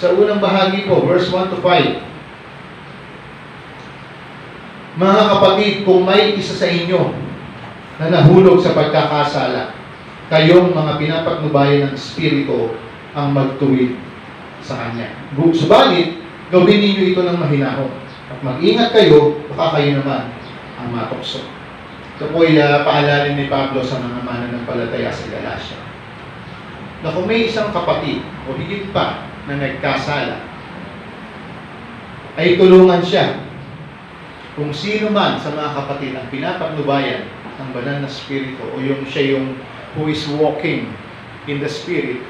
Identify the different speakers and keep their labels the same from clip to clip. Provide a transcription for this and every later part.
Speaker 1: Sa unang bahagi po, verse 1 to 5. Mga kapatid, kung may isa sa inyo na nahulog sa pagkakasala, kayong mga pinapatnubayan ng Espiritu ang magtuwid sa Kanya. Subalit, gawin ninyo ito ng mahinahon. At mag-ingat kayo, baka kayo naman ang matukso. Ito po ay paalalin ni Pablo sa mga mananampalataya sa Galacia. Na kung may isang kapatid, o higit pa, na nagkasala, ay tulungan siya. Kung sino man sa mga kapatid ang pinapatnubayan ng banal na Espiritu, o siya yung who is walking in the Spirit,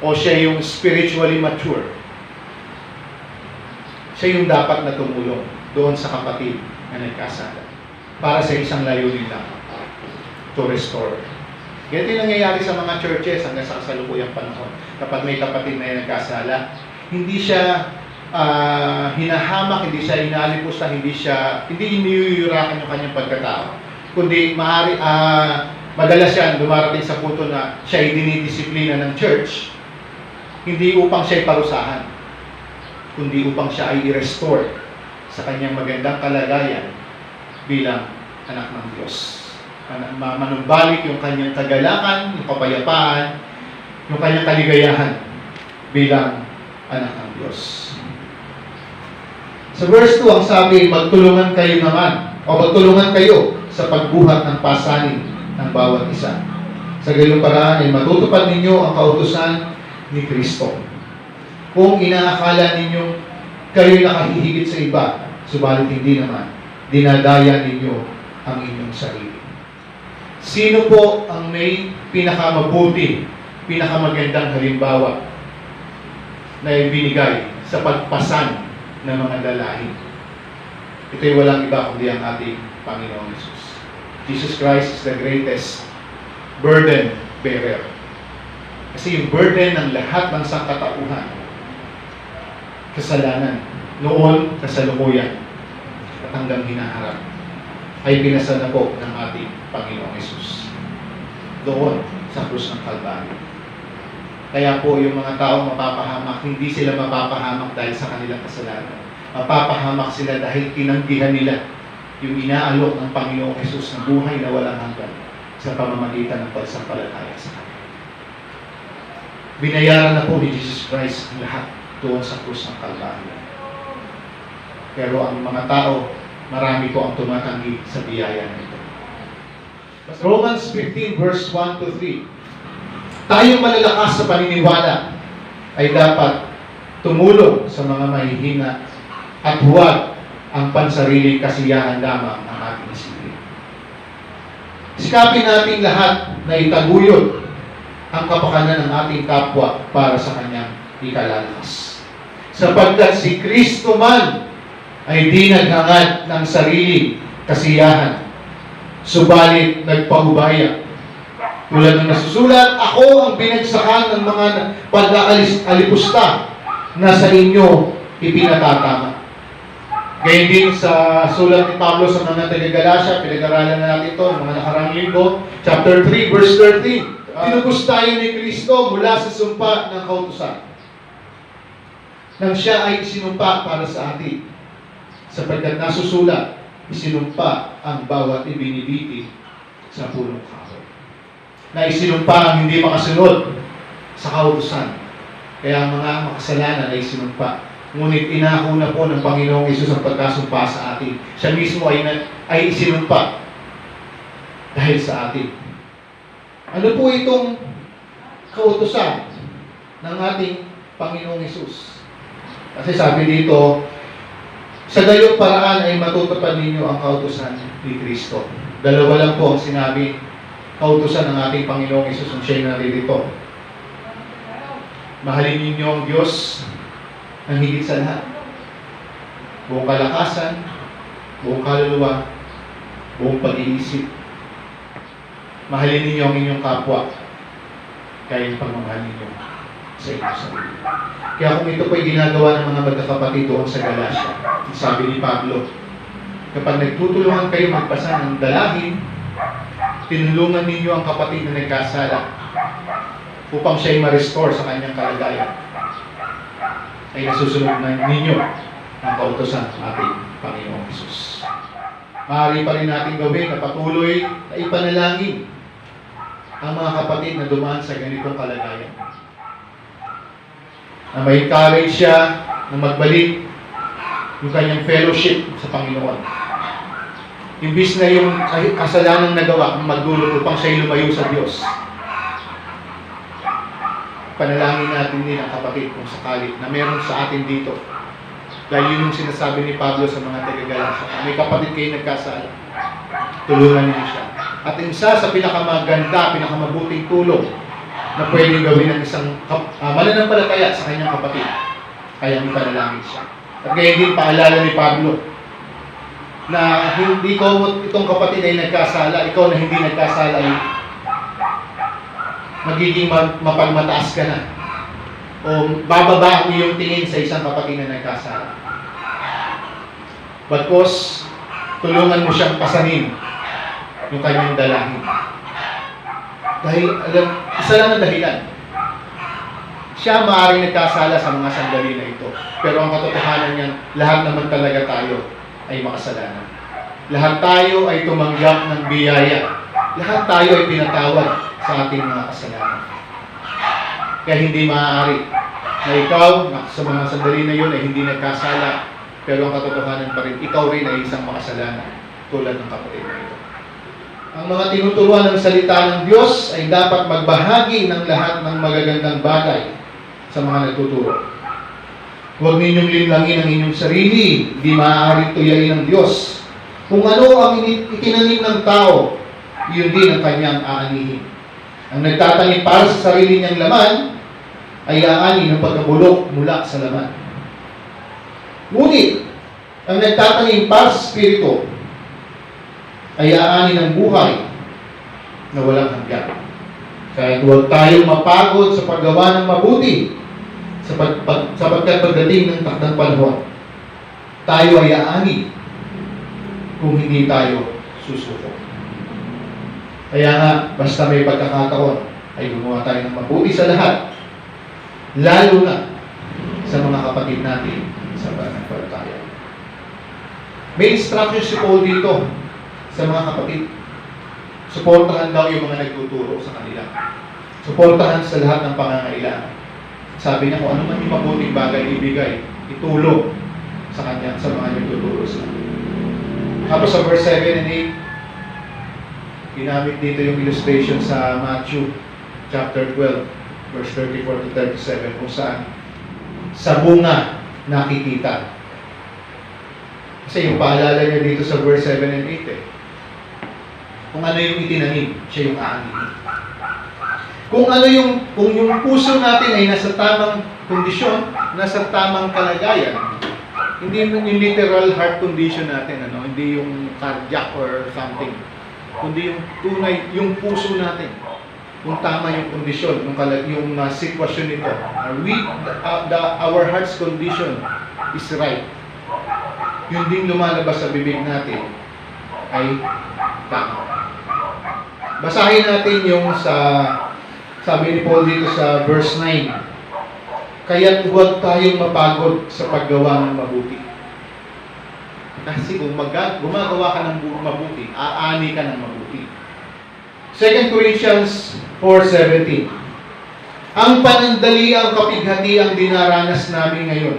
Speaker 1: o siya yung spiritually mature, siya yung dapat na tumulong doon sa kapatid na nagkasala para sa isang layunin lang, to restore. Ganito yung nangyayari sa mga churches hanggang sa kasalukuyang panahon. Kapag may kapatid na nagkasala, hindi siya hinahamak, hindi siya inalipusta, hindi iniyuyurakan yung kanyang pagkatao. Kundi madalas yan dumarating sa punto na siya ay dinidisiplina ng church, hindi upang siya ay parusahan, kundi upang siya ay i-restore sa kanyang magandang kalagayan bilang anak ng Diyos. Manumbalik yung kanyang kagalakan, yung kapayapaan, yung kanyang kaligayahan bilang anak ng Diyos. Sa verse 2, ang sabi, magtulungan kayo naman, o magtulungan kayo sa pagbuhat ng pasanin ng bawat isa. Sa gayong paraan ay matutupad ninyo ang kautusan ni Kristo. Kung inaakala ninyong kayo'y nakahihigit sa iba, subalit hindi naman, dinadaya ninyo ang inyong sarili. Sino po ang may pinakamabuti, pinakamagandang halimbawa na ibinigay sa pagpasan ng mga dalahin? Ito'y walang iba kundi ang ating Panginoong Jesus. Jesus Christ is the greatest burden bearer. Kasi yung burden ng lahat ng sangkatauhan, kasalanan, noon, kasalukuyan, at hanggang hinaharap, ay binasa na po ng ating Panginoong Jesus doon sa krus ng Kalbaryo. Kaya po yung mga taong mapapahamak, hindi sila mapapahamak dahil sa kanilang kasalanan. Mapapahamak sila dahil tinanggihan nila yung inaalok ng Panginoong Jesus na buhay na walang hanggan sa pamamagitan ng pagsampalataya sa Kanya. Binayaran na po ni Jesus Christ ang lahat doon sa krus ng Kalbaryo. Pero ang mga tao, marami po ang tumatanggi sa biyaya nito. Romans 15 verse 1 to 3. Tayong malalakas sa paniniwala ay dapat tumulong sa mga mahihina at huwag ang pansariling kasiyahan lamang ang ating isipin. Sikapin natin lahat na itaguyod ang kapakanan ng ating kapwa para sa kanyang ikalalakas. Sapagkat si Kristo man ay di naghangad ng sariling kasiyahan, subalit nagpahubaya. Tulad ng nasusulat, ako ang binagsakan ng mga pag-aalipusta na sa inyo ipinatatama. Gayun din sa sulat ni Pablo sa mga taga-Galacia, pinag-aralan na natin ito, mga nakarang linggo, chapter 3, verse 13. Tinubos tayo ni Kristo mula sa sumpa ng kautusan, nang siya ay isinumpa para sa atin. Sapagkat nasusulat, isinumpa ang bawat ibinibiti sa pulong kahoy. Na isinumpa ang hindi makasunod sa kautusan. Kaya ang mga makasalanan ay isinumpa. Ngunit inako na po ng Panginoong Hesus ang pagkasumpa sa atin. Siya mismo ay isinumpa dahil sa atin. Ano po itong kautusan ng ating Panginoong Hesus? Kasi sabi dito, sa gayong paraan ay matutupad ninyo ang kautusan ni Kristo. Dalawa lang po ang sinabi, kautusan ng ating Panginoong Hesus ang siya'y naririto. Mahalin ninyo ang Diyos ng higit sa lahat. Buong kalakasan, buong kaluluwa, buong pag-iisip. Mahalin ninyo ang inyong kapwa kaya yung pagmamahal ninyo sa inyong sarili. Kaya kung ito po ay ginagawa ng mga magkakapatid doon sa Galacia, sabi ni Pablo, kapag nagtutulungan kayo magpasa ng dalahin, tinulungan ninyo ang kapatid na nagkasala upang siya'y ma-restore sa kanyang kalagayan. ay nasusunod na ninyo ang kautosan ng ating Panginoong Hesus. Maaari pa rin natin gawin na patuloy na ipanalangin ang mga kapatid na dumaan sa ganitong kalagayan. Na may courage siya na magbalik yung kanyang fellowship sa Panginoon. Imbis na yung kasalanang nagawa ang magdulot upang siya'y lumayo sa Diyos. Panalangin natin din ang kapatid kung sakali na meron sa atin dito. Dahil yun yung sinasabi ni Pablo sa mga taga-Galacia. May kapatid kayo nagkasala. Tulungan niyo siya. At isa sa pinakamaganda, pinakamabuting tulong na pwedeng gawin ng isang mananampalataya sa kanyang kapatid. Kaya may panalangin siya. At ngayon din paalala ni Pablo na hindi ko itong kapatid ay nagkasala, ikaw na hindi nagkasala ay magiging mapagmataas ka na. O bababa ang iyong tingin sa isang kapatid na nagkasala. Bagkos, tulungan mo siyang pasanin yung kanyang dalangin. Dahil, isa lang ang dahilan. Siya maaaring nagkasala sa mga sandali na ito. Pero ang katotohanan niyan, lahat naman talaga tayo ay makasalanan. Lahat tayo ay tumanggap ng biyaya. Lahat tayo ay pinatawad sa ating mga kasalanan. Kaya hindi maaari na ikaw, sa mga sandali na yun, ay hindi nagkasala. Pero ang katotohanan pa rin, ikaw rin ay isang makasalanan tulad ng kapatid na ito. Ang mga tinuturuan ng salita ng Diyos ay dapat magbahagi ng lahat ng magagandang bagay sa mga nagtuturo. Huwag ninyong linlangin ang inyong sarili, di maaaring tuyain ng Diyos. Kung ano ang itinanim ng tao, yun din ang kanyang aanihin. Ang nagtatanim para sa sarili niyang laman, ay aani ng pagkabulok mula sa laman. Ngunit, ang nagtatanim para sa Espiritu, ay aani ng buhay na walang hanggan. Kaya huwag tayong mapagod sa paggawa ng mabuti, sapagkat pagdating ng takdang panahon, tayo ay aani kung hindi tayo susuko. Kaya nga, basta may pagkakataon, ay gumawa tayo ng mabuti sa lahat, lalo na sa mga kapatid natin sa pananampalataya. May instruction si Paul dito sa mga kapatid. Suportahan daw yung mga nagtuturo sa kanila. Suportahan sa lahat ng pangangailangan. Sabi niya kung ano man yung mabuting bagay ibigay, itulong sa kanya, sa mga nagtuturo sa kanila. Tapos sa verse 7 and 8, ginamit dito yung illustration sa Matthew chapter 12, verse 34 to 37, kung saan sa bunga nakikita. Kasi yung paalala niya dito sa verse 7 and 8 kung ano yung itinanim, siya yung aanihin. Kung yung puso natin ay nasa tamang kondisyon, nasa tamang kalagayan, hindi yung literal heart condition natin, hindi yung cardiac or something, kundi yung tunay, yung puso natin, kung tama yung kondisyon, yung sitwasyon nito. Our heart's condition is right. Yung ding lumalabas sa bibig natin ay tama. Basahin natin yung sabi ni Paul dito sa verse 9. Kaya't huwag tayong mapagod sa paggawa ng mabuti. Kasi kung gumagawa ka ng mabuti, aani ka ng mabuti. 2 Corinthians 4:17. Ang panandaliang kapighati ang dinaranas namin ngayon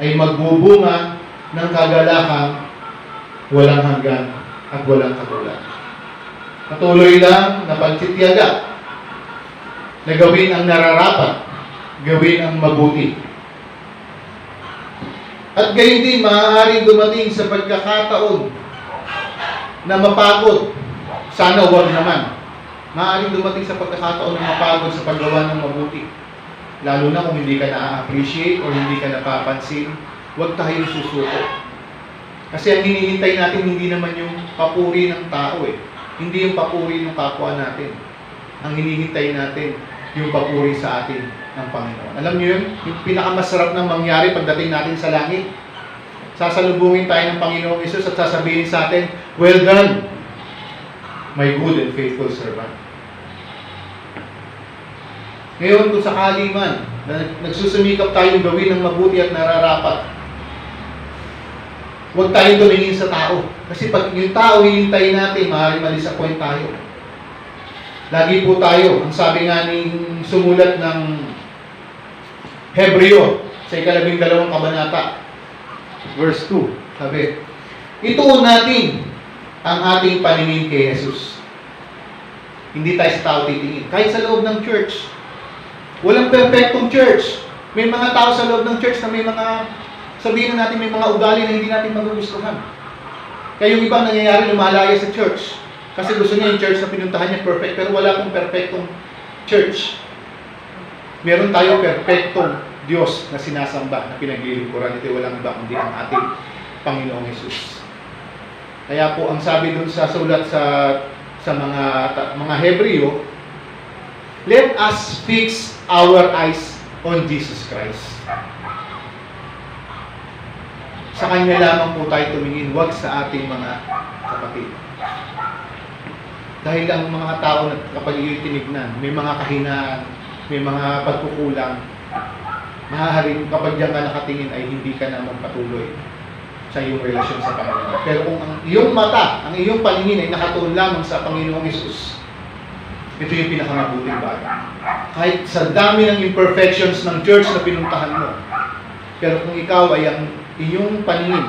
Speaker 1: ay magbubunga ng kagalakang walang hanggan at walang katulad. Patuloy lang na pagtitiyaga na gawin ang nararapat, gawin ang mabuti. At gayon din, maaaring dumating sa pagkakataon na mapagod. Sana huwag naman. Maaaring dumating sa pagkakataon na mapagod sa paggawa ng mabuti. Lalo na kung hindi ka na-appreciate o hindi ka napapansin, huwag tayong susuko. Kasi ang hinihintay natin hindi naman yung papuri ng tao Hindi yung papuri ng kapwa natin. Ang hinihintay natin, yung papuri sa atin ng Panginoon. Alam niyo yun? Yung pinakamasarap ng mangyari pagdating natin sa langit. Sasalubungin tayo ng Panginoong Hesus at sasabihin sa atin, well done, my good and faithful servant. Ngayon, kung sakali man Nagsusumikap tayong gawin ng mabuti at nararapat. Huwag tayong tumingin sa tao. Kasi pag yung tao hihintayin natin, maaaring ma-disappoint tayo. Lagi po tayo, ang sabi nga ng sumulat ng Hebreo, sa 12 kabanata, verse 2, sabi, ituon natin ang ating paningin kay Jesus. Hindi tayo sa tao titingin. Kahit sa loob ng church, walang perfectong church. May mga tao sa loob ng church na may mga, sabihin na natin, may mga ugali na hindi natin magugustuhan. Kaya yung ibang nangyayari, lumalaya sa church. Kasi gusto niya yung church na pinuntahan niya perfect, pero wala pong perfectong church. Meron tayo perfectong Diyos na sinasamba, na pinaglilingkuran. Ito walang iba kundi ang ating Panginoong Jesus. Kaya po, ang sabi dun sa sulat sa mga Hebreo, let us fix our eyes on Jesus Christ. Sa Kanya lamang po tayo tumingin, wag sa ating mga kapatid. Dahil ang mga tao na kapag iyo'y tinignan, may mga kahinaan, may mga pagkukulang, maaaring kapag diyan ka nakatingin ay hindi ka na magpatuloy sa iyong relasyon sa Panginoon. Pero kung ang iyong mata, ang iyong paningin ay nakatuon lamang sa Panginoong Hesus, ito yung pinakamabuting bagay. Kahit sa dami ng imperfections ng church na pinuntahan mo, pero kung ikaw ay ang iyong paningin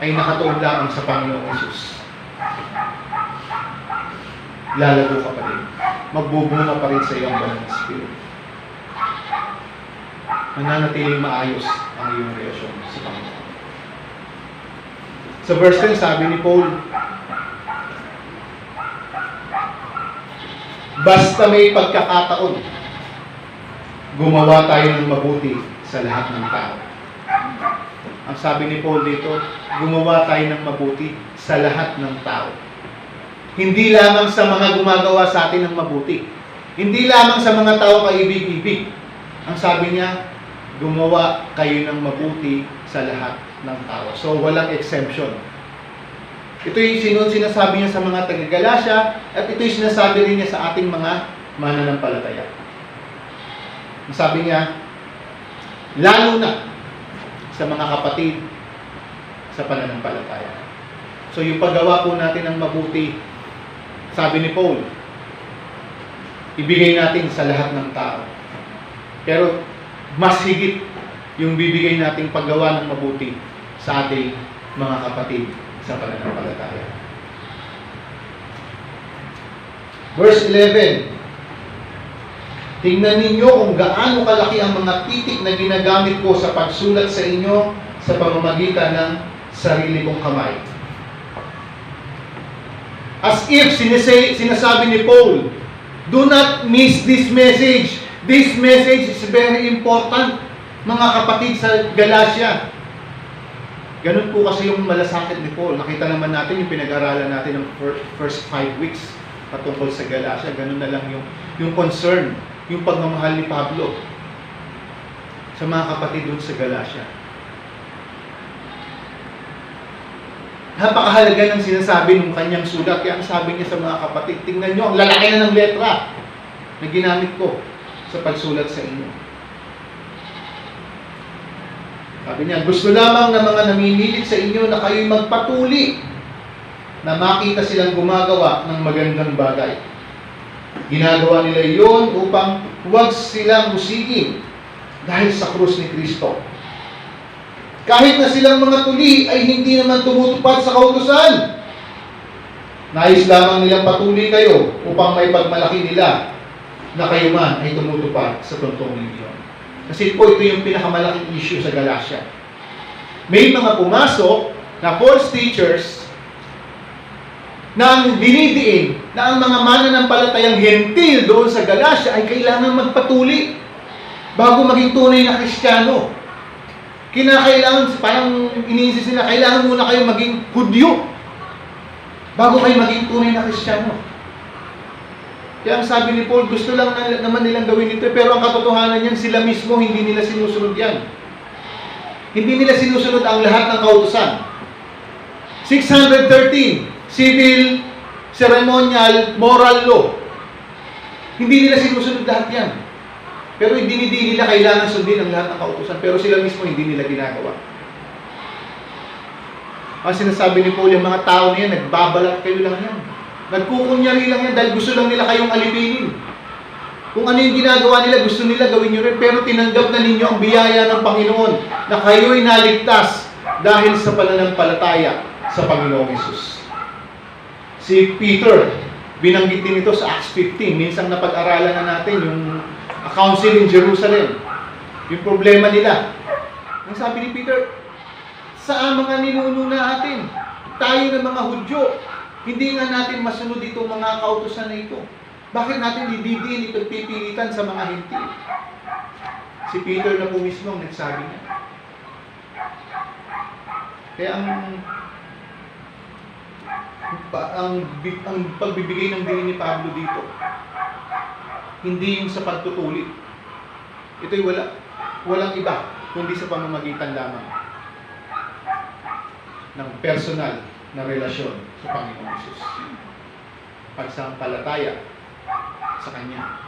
Speaker 1: ay nakatuon lamang sa Panginoong Hesus, lalago ka pa rin. Magbubunga pa rin sa iyong banal na spirit. Mananatiling maayos ang iyong relasyon sa Panginoon. Sa verse 10, sabi ni Paul, basta may pagkakataon, gumawa tayo ng mabuti sa lahat ng tao. Ang sabi ni Paul dito, gumawa tayo ng mabuti sa lahat ng tao. Hindi lamang sa mga gumagawa sa atin ng mabuti. Hindi lamang sa mga tao kaibig-ibig. Ang sabi niya, gumawa kayo ng mabuti sa lahat ng tao. So, walang exemption. Ito yung sinasabi niya sa mga taga-Galacia at ito yung sinasabi rin niya sa ating mga mananampalataya. Ang sabi niya, lalo na sa mga kapatid sa pananampalataya. So, yung paggawa po natin ng mabuti, sabi ni Paul, ibigay natin sa lahat ng tao. Pero, mas higit yung bibigay nating paggawa ng mabuti sa ating mga kapatid sa pananampalataya. Verse 11, tingnan ninyo kung gaano kalaki ang mga titik na ginagamit ko sa pagsulat sa inyo sa pamamagitan ng sarili kong kamay. As if sinasabi ni Paul, do not miss this message. This message is very important, mga kapatid sa Galacia. Ganun po kasi yung malasakit ni Paul. Nakita naman natin yung pinag-aralan natin ng first 5 weeks patungkol sa Galacia. Ganun na lang yung concern, yung pagmamahal ni Pablo sa mga kapatid doon sa Galacia. Napakahalaga ng sinasabi ng kanyang sulat. Kaya ang sabi niya sa mga kapatid, tingnan nyo, ang lalaki na ng letra na ginamit ko sa pagsulat sa inyo. Sabi niya, gusto lamang ng mga namimilit sa inyo na kayo'y magpatuli na makita silang gumagawa ng magandang bagay. Ginagawa nila iyon upang huwag silang musigin dahil sa krus ni Kristo. Kahit na silang mga tuli ay hindi naman tumutupad sa kautusan. Nais lamang nilang patuli kayo upang may pagmalaki nila na kayo man ay tumutupad sa tuntunin niyo. Kasi po ito yung pinakamalaking issue sa Galacia. May mga pumasok na false teachers na ang dinidiin na ang mga mananampalatayang hentil doon sa Galacia ay kailangan magpatuli bago maging tunay na Kristiyano. Kinakailangan, parang iniisip nila, kailangan muna kayo maging Hudyo bago kayo maging tunay na Kristiyano. Kaya ang sabi ni Paul, gusto lang naman nilang gawin ito, pero ang katotohanan niyan, sila mismo, hindi nila sinusunod yan. Hindi nila sinusunod ang lahat ng kautusan. 613, civil, ceremonial, moral law. Hindi nila sinusunod lahat yan. Pero hindi nila kailangan sundin ang lahat ng kautusan. Pero sila mismo hindi nila ginagawa. Ang sinasabi ni Paul, yung mga tao na yan, nagbabalat kayo lang yan. Nagkukunyari lang yan dahil gusto lang nila kayong alipinin. Kung ano yung ginagawa nila, gusto nila gawin nyo rin. Pero tinanggap na ninyo ang biyaya ng Panginoon na kayo'y naligtas dahil sa pananampalataya sa Panginoong Hesus. Si Peter, binanggit din ito sa Acts 15. Minsang napag-aralan na natin yung council in Jerusalem. Yung problema nila. Ang sabi ni Peter, sa mga ninuno natin, tayo ng mga Hudyo, hindi nga natin masunod itong mga kautusan na ito. Bakit natin didiin ipagpipilitan sa mga Hintil? Si Peter na po mismo ang nagsabi niya. Kaya ang pagbibigay ng diin ni Pablo dito, hindi yung sa pagtutulit. Ito'y walang iba, kundi sa pamamagitan lamang ng personal na relasyon sa Panginoong Hesus. Pagsampalataya sa Kanya.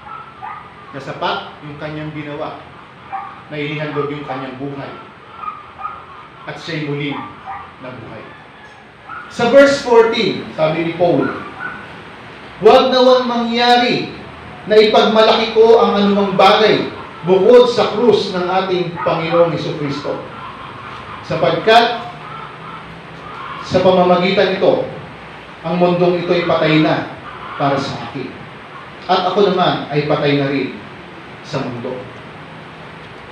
Speaker 1: Nasapat yung Kanyang ginawa, na inihandog yung Kanyang buhay, at siya'y muling nabuhay. Sa verse 14, sabi ni Paul, "Huwag nawang mangyari na ipagmalaki ko ang anumang bagay bukod sa krus ng ating Panginoong Hesukristo. Sapagkat sa pamamagitan nito, ang mundong ito ay patay na para sa akin. At ako naman ay patay na rin sa mundo."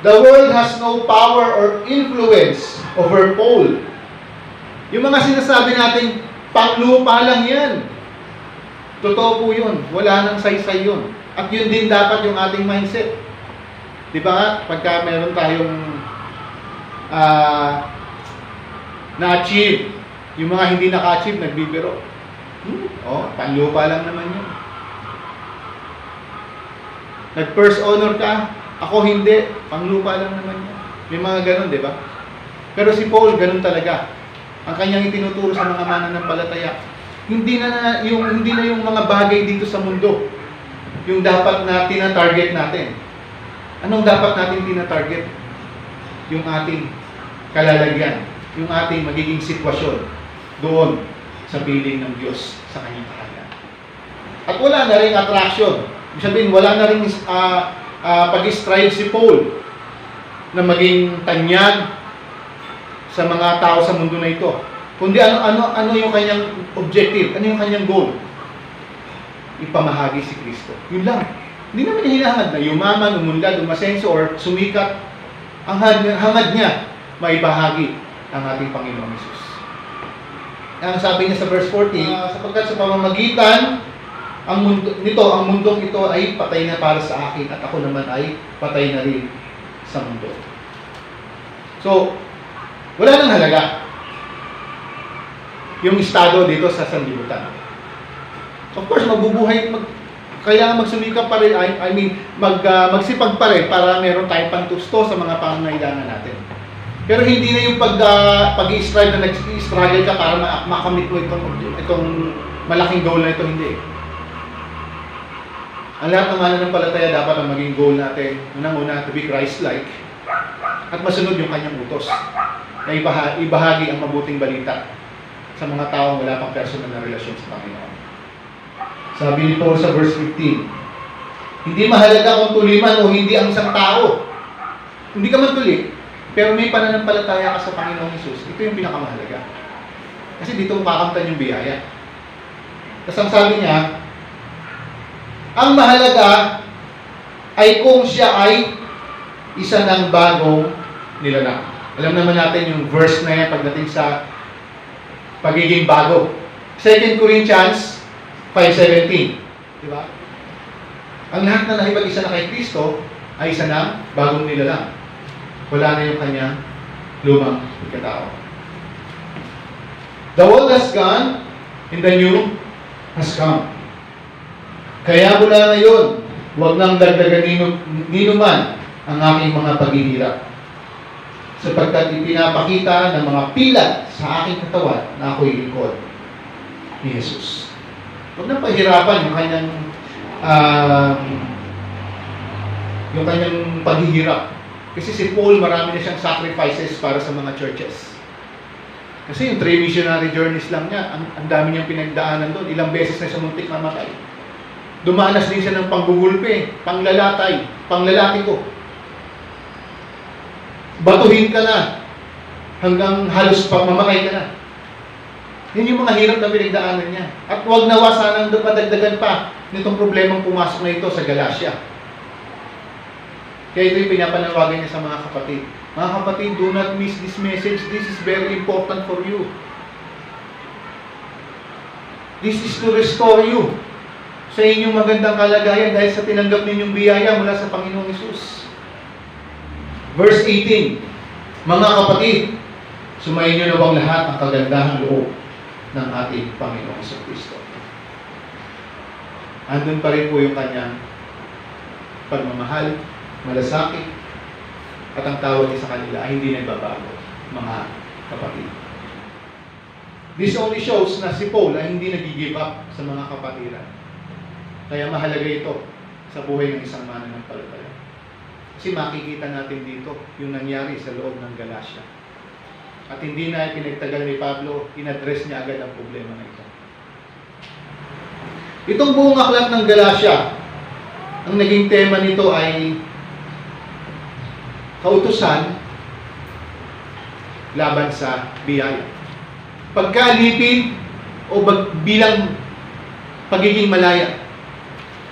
Speaker 1: The world has no power or influence over Paul. Yung mga sinasabi natin, panglupa lang yan. Totoo po yun. Wala nang saysay yun. At yun din dapat yung ating mindset. Di ba? Pagka meron tayong na-achieve, yung mga hindi naka-achieve, nagbibiro. Panlupa lang naman yun. Nag-first honor ka, ako hindi, panglupa lang naman yun. May mga ganun, di ba? Pero si Paul, ganun talaga. Ang kanyang itinuturo sa mga mananampalataya, hindi na yung mga bagay dito sa mundo yung dapat na tina-target natin. Anong dapat natin tina-target? Yung ating kalalagyan, yung ating magiging sitwasyon doon sa piling ng Diyos sa kanyang kaharian. At wala na rin attraction. Ibig sabihin, wala na rin pag-strive si Paul na maging tanyag sa mga tao sa mundo na ito. Kundi ano yung kanyang objective, ano yung kanyang goal? Ipamahagi si Kristo. Yun lang. Hindi naman hinahangad na yumaman, umunlad, umasenso, or sumikat. Ang hangad niya, maibahagi ang ating Panginoong Hesus. Ang sabi niya sa verse 14, sapagkat sa pamamagitan ang mundong ito ay patay na para sa akin, at ako naman ay patay na rin sa mundo. So, wala nang halaga yung estado dito sa sanlibutan. Of course, kailangan magsumikap pa rin, magsipag pa rin para meron tayong pantusto sa mga pangangailangan natin. Pero hindi na yung pag-i-strive na nag-struggle ka para makamit mo itong malaking goal na ito, hindi. Ang lahat ng mananampalataya dapat ang maging goal natin, unang-una, to be Christ-like, at masunod yung kanyang utos, na ibahagi ang mabuting balita sa mga taong wala pang personal na relasyon sa Panginoon. Sabi ni Paul sa verse 15, hindi mahalaga kung tuli man o hindi ang isang tao. Hindi ka man tuli, pero may pananampalataya ka sa Panginoong Hesus, ito yung pinakamahalaga. Kasi dito makamtan yung biyaya. Tapos ang sabi niya, ang mahalaga ay kung siya ay isa ng bagong nilalang. Alam naman natin yung verse na yan pagdating sa pagiging bago. 2 Corinthians 5:17. Diba? Ang lahat na nakipag-isa na kay Kristo ay isa ng bagong nilalang. Wala na yung kanyang lumang katao. The old has gone, and the new has come. Kaya mula ngayon, huwag nang dagdagan ninuman ang aking mga paghihirap, sapagkat ipinapakita ng mga pilat sa aking katawan na ako'y lingkod ni Jesus. Huwag nang pahirapan yung kanyang yung kanyang paghihirap. Kasi si Paul, marami na siyang sacrifices para sa mga churches. Kasi yung 3 missionary journeys lang niya, ang dami niyang pinagdaanan doon. Ilang beses na siya muntik mamatay. Dumanas din siya ng panggugulpe, panglalatay, panglalaki ko. Batuhin ka na, hanggang halos mamatay ka na. Yun yung mga hirap na pinagdaanan niya. At huwag nawa sanang madagdagan pa nitong problemang pumasok na ito sa Galacia. Kaya ito yung pinapanawagan niya sa mga kapatid. Mga kapatid, do not miss this message. This is very important for you. This is to restore you sa inyong magandang kalagayan dahil sa tinanggap ninyong biyaya mula sa Panginoong Hesus. Verse 18, mga kapatid, sumayin niyo na bang lahat ang kagandahang loob ng ating Panginoong Kristo. Andun pa rin po yung kanyang pagmamahal, malasakit, at ang tawag niya sa kanila ay hindi nagbabago, mga kapatid. This only shows na si Paul ay hindi nag-give up sa mga kapatiran. Kaya mahalaga ito sa buhay ng isang mananampalataya. Kasi makikita natin dito yung nangyari sa loob ng Galacia. At hindi na pinagtagal ni Pablo, in-address niya agad ang problema na ito. Itong buong aklat ng Galacia, ang naging tema nito ay kautusan laban sa biyaya. Pagkaalipin o bilang pagiging malaya.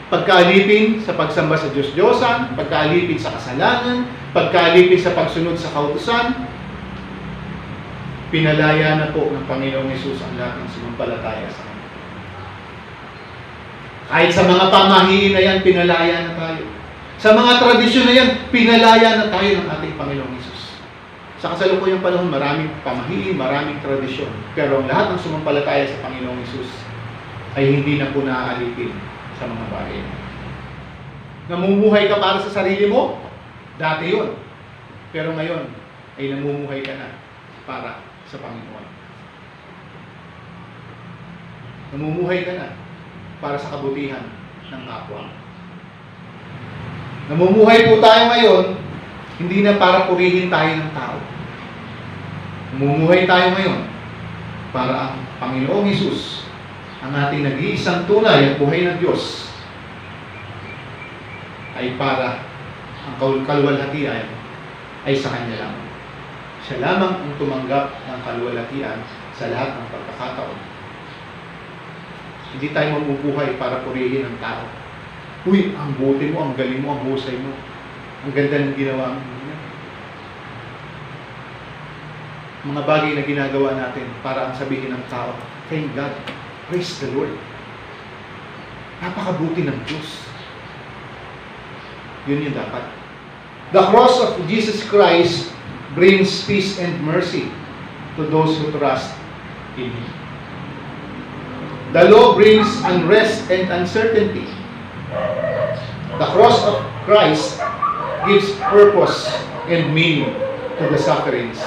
Speaker 1: Pagkaalipin sa pagsamba sa Diyos-Diyosan, pagkaalipin sa kasalanan, pagkaalipin sa pagsunod sa kautusan, pinalaya na po ng Panginoong Hesus ang lahat ng sumampalataya sa Kanya. Kahit sa mga pamahiin na yan, pinalaya na tayo. Sa mga tradisyon na yan, pinalaya na tayo ng ating Panginoong Hesus. Sa kasalukuyang panahon, maraming pamahiin, maraming tradisyon. Pero ang lahat ng sumampalataya sa Panginoong Hesus ay hindi na po naaalipin sa mga bagay. Namumuhay ka para sa sarili mo? Dati yun. Pero ngayon, ay namumuhay ka na para sa Panginoon. Namumuhay ka na para sa kabutihan ng kapwa. Namumuhay po tayo ngayon, hindi na para purihin tayo ng tao. Namumuhay tayo ngayon para ang Panginoong Hesus, ang ating nag-iisang tunay at buhay ng Diyos, ay para ang kaluwalhatian ay sa Kanya lamang. Siya lamang ang tumanggap ng kaluwalhatian sa lahat ng pagkakataon. Hindi tayo mamubuhay para purihin ang tao. Uy, ang buti mo, ang galing mo, ang husay mo. Ang ganda ng ginawa mo. Mga bagay na ginagawa natin para ang sabihin ng tao, thank God, praise the Lord. Napakabuti ng Diyos. Yun yung dapat. The cross of Jesus Christ brings peace and mercy to those who trust in Him. The law brings unrest and uncertainty. The cross of Christ gives purpose and meaning to the sufferings.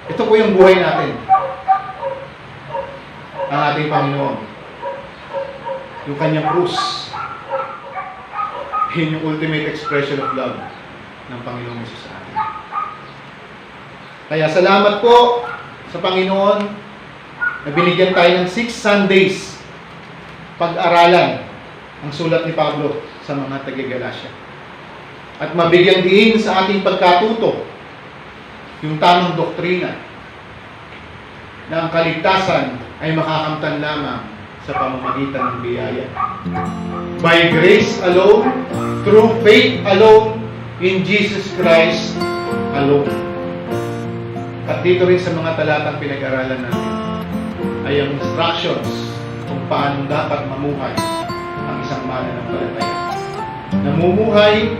Speaker 1: Ito po yung buhay natin. Ang ating Panginoon. Yung kanyang krus. Yun yung ultimate expression of love ng Panginoong Hesus sa atin. Kaya salamat po sa Panginoon na binigyan tayo ng 6 Sundays pag-aralan ang sulat ni Pablo sa mga taga-Galacia. At mabigyan din sa ating pagkatuto yung tamang doktrina na ang kaligtasan ay makakamtan lamang sa pamamagitan ng biyaya. By grace alone, through faith alone, in Jesus Christ alone. At dito rin sa mga talatang pinag-aralan natin ay ang instructions kung paano dapat mamuhay ang isang mananampalataya. Namumuhay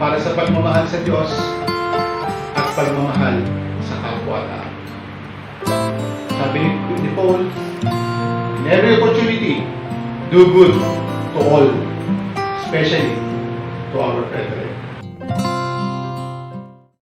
Speaker 1: para sa pagmamahal sa Diyos at pagmamahal sa kapwa-tao. Sabi ni Paul, in every opportunity, do good to all, especially to our brethren.